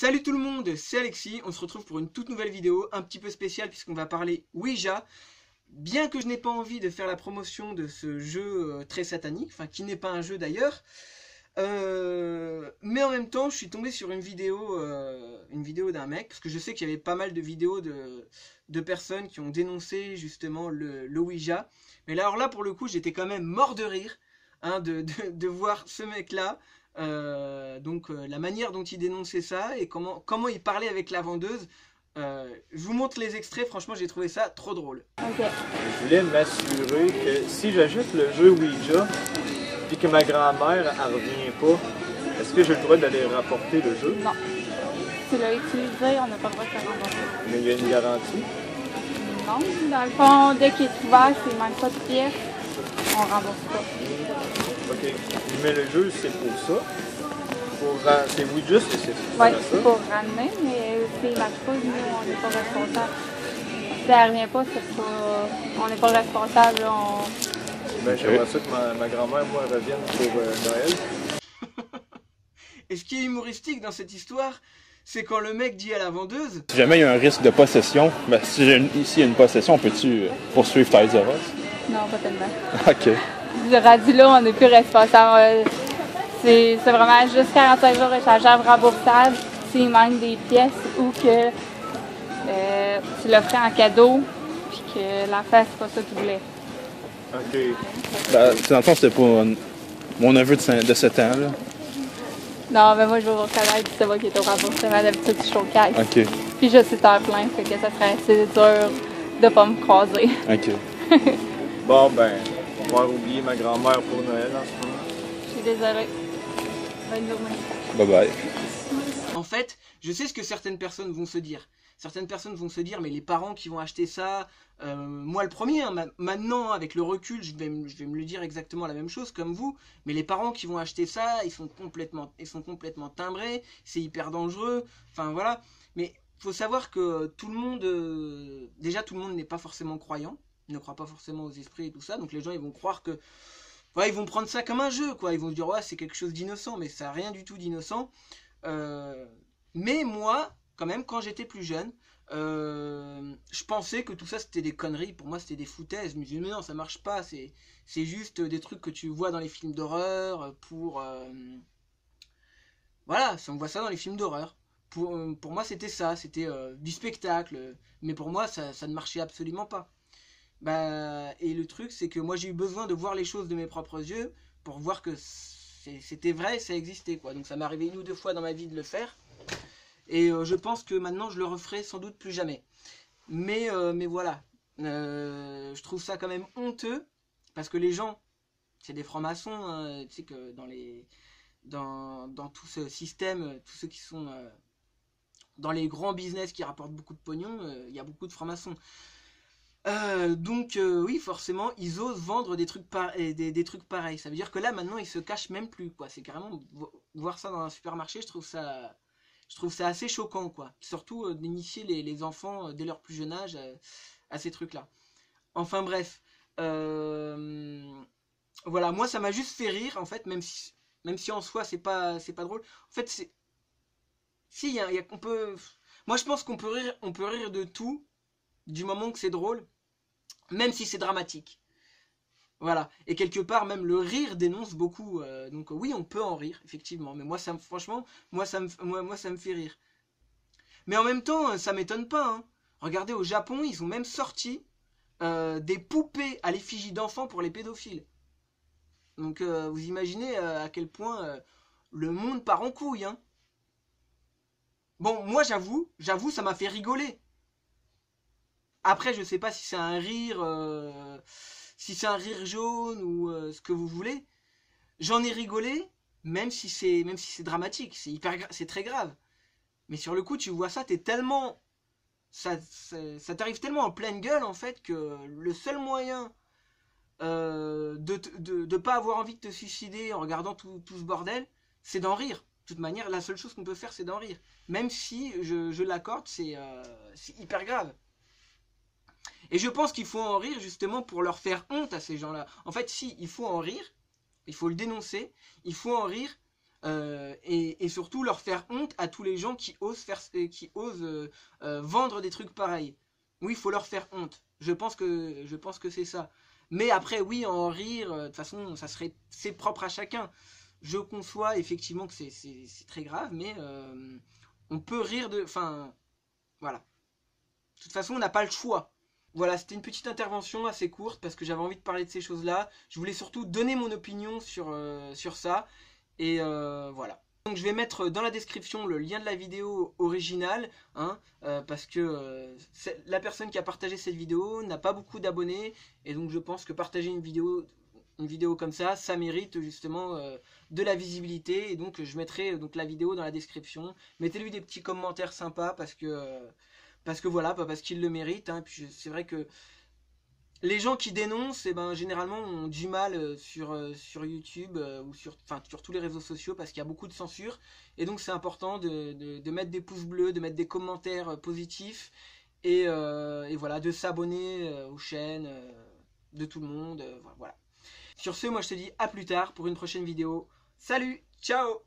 Salut tout le monde, c'est Alexis, on se retrouve pour une toute nouvelle vidéo, un petit peu spéciale puisqu'on va parler Ouija. Bien que je n'ai pas envie de faire la promotion de ce jeu très satanique, enfin qui n'est pas un jeu d'ailleurs, mais en même temps je suis tombé sur une vidéo d'un mec, parce que je sais qu'il y avait pas mal de vidéos de personnes qui ont dénoncé justement le Ouija. Mais là, alors là pour le coup j'étais quand même mort de rire hein, de voir ce mec là. La manière dont il dénonçait ça et comment il parlait avec la vendeuse. Je vous montre les extraits, franchement j'ai trouvé ça trop drôle. Okay. Je voulais m'assurer que si j'achète le jeu Ouija et que ma grand-mère elle revient pas, est-ce que j'ai le droit d'aller rapporter le jeu? Non. Si tu l'as utilisé, on n'a pas le droit de te rembourser. Mais il y a une garantie? Non. Dans le fond, dès qu'il est ouvert, s'il manque pas de pièces, on rembourse pas. Ok. Mais le jeu, c'est pour ça? C'est Ouija, c'est ça? Oui, c'est pour ramener, mais s'il ne marche pas, nous, on n'est pas responsable. Si elle ne revient pas, c'est pas... on n'est pas responsable. Ben, j'aimerais ça que ma grand-mère, moi, revienne pour Noël. Et ce qui est humoristique dans cette histoire, c'est quand le mec dit à la vendeuse... Si jamais il y a un risque de possession, ben, ici il y a une possession, peux-tu poursuivre Toys R Us? Non, pas tellement. OK. Le rendu là, on n'est plus responsable. C'est vraiment juste 45 jours échangeable, remboursable s'il manque des pièces ou que tu l'offrais en cadeau puis que l'enfant, c'est pas ça qu'il voulait. OK. Ben, dans le fond, c'était pour mon neveu de 7 ans. Là. Non, mais moi, je vais vous reconnaître, c'est moi qui est au remboursement. D'habitude, je suis au caisse. OK. Puis je suis temps plein, fait que ça serait assez dur de pas me croiser. OK. Bon, ben, on va pouvoir oublier ma grand-mère pour Noël en ce moment. Je suis désolée. Bonne journée. Bye bye. En fait, je sais ce que certaines personnes vont se dire. Certaines personnes vont se dire, mais les parents qui vont acheter ça, moi le premier, hein, maintenant avec le recul, je vais me le dire exactement la même chose comme vous, mais les parents qui vont acheter ça, ils sont complètement timbrés, c'est hyper dangereux, enfin voilà. Mais faut savoir que tout le monde, déjà tout le monde n'est pas forcément croyant, ne croit pas forcément aux esprits et tout ça, donc les gens ils vont croire que... Ouais, ils vont prendre ça comme un jeu, quoi. Ils vont se dire, ouais, c'est quelque chose d'innocent, mais ça n'a rien du tout d'innocent. Mais moi, quand même, quand j'étais plus jeune, je pensais que tout ça, c'était des conneries. Pour moi, c'était des foutaises. Je me disais, mais non, ça marche pas. C'est juste des trucs que tu vois dans les films d'horreur Voilà, on voit ça dans les films d'horreur. Pour moi, c'était ça. C'était du spectacle. Mais pour moi, ça ne marchait absolument pas. Bah, et le truc, c'est que moi j'ai eu besoin de voir les choses de mes propres yeux pour voir que c'était vrai, ça existait quoi. Donc ça m'est arrivé 1 ou 2 fois dans ma vie de le faire. Et je pense que maintenant je le referai sans doute plus jamais. Mais voilà, je trouve ça quand même honteux parce que les gens, c'est des francs-maçons, hein, tu sais que dans tout ce système, tous ceux qui sont dans les grands business qui rapportent beaucoup de pognon, il y a beaucoup de francs-maçons. Oui, forcément, ils osent vendre des trucs, des trucs pareils. Ça veut dire que là, maintenant, ils se cachent même plus, quoi. C'est carrément voir ça dans un supermarché, je trouve ça assez choquant, quoi. Surtout d'initier les enfants dès leur plus jeune âge à ces trucs-là. Enfin bref, voilà, moi ça m'a juste fait rire, en fait, même si en soi c'est pas drôle. En fait, si, on peut. Moi, je pense qu'on peut rire de tout du moment que c'est drôle. Même si c'est dramatique. Voilà. Et quelque part, même le rire dénonce beaucoup. Donc oui, on peut en rire, effectivement. Mais moi, franchement, moi, ça me fait rire. Mais en même temps, ça m'étonne pas. Hein. Regardez, au Japon, ils ont même sorti des poupées à l'effigie d'enfants pour les pédophiles. Donc vous imaginez à quel point le monde part en couille. Hein. Bon, moi, j'avoue, ça m'a fait rigoler. Après, je sais pas si c'est un rire, jaune ou ce que vous voulez. J'en ai rigolé, même si c'est dramatique, c'est très grave. Mais sur le coup, tu vois ça, ça t'arrive tellement en pleine gueule en fait que le seul moyen de pas avoir envie de te suicider en regardant tout ce bordel, c'est d'en rire. De toute manière, la seule chose qu'on peut faire, c'est d'en rire. Même si je l'accorde, c'est hyper grave. Et je pense qu'il faut en rire justement pour leur faire honte à ces gens-là. En fait, si, il faut en rire, il faut le dénoncer, il faut en rire et surtout leur faire honte à tous les gens qui osent vendre des trucs pareils. Oui, il faut leur faire honte. Je pense que c'est ça. Mais après, oui, en rire, de toute façon, c'est propre à chacun. Je conçois effectivement que c'est très grave, mais on peut rire de... Enfin, voilà. De toute façon, on n'a pas le choix. Voilà, c'était une petite intervention assez courte parce que j'avais envie de parler de ces choses-là. Je voulais surtout donner mon opinion sur ça. Et voilà. Donc je vais mettre dans la description le lien de la vidéo originale, hein, parce que la personne qui a partagé cette vidéo n'a pas beaucoup d'abonnés, et donc je pense que partager une vidéo comme ça mérite justement de la visibilité, et donc je mettrai donc la vidéo dans la description. Mettez-lui des petits commentaires sympas parce que voilà, pas parce qu'il le mérite, hein. Et puis c'est vrai que les gens qui dénoncent, eh ben, généralement ont du mal sur YouTube ou sur tous les réseaux sociaux parce qu'il y a beaucoup de censure. Et donc c'est important de mettre des pouces bleus, de mettre des commentaires positifs et voilà, de s'abonner aux chaînes de tout le monde. Voilà. Sur ce, moi je te dis à plus tard pour une prochaine vidéo. Salut, ciao!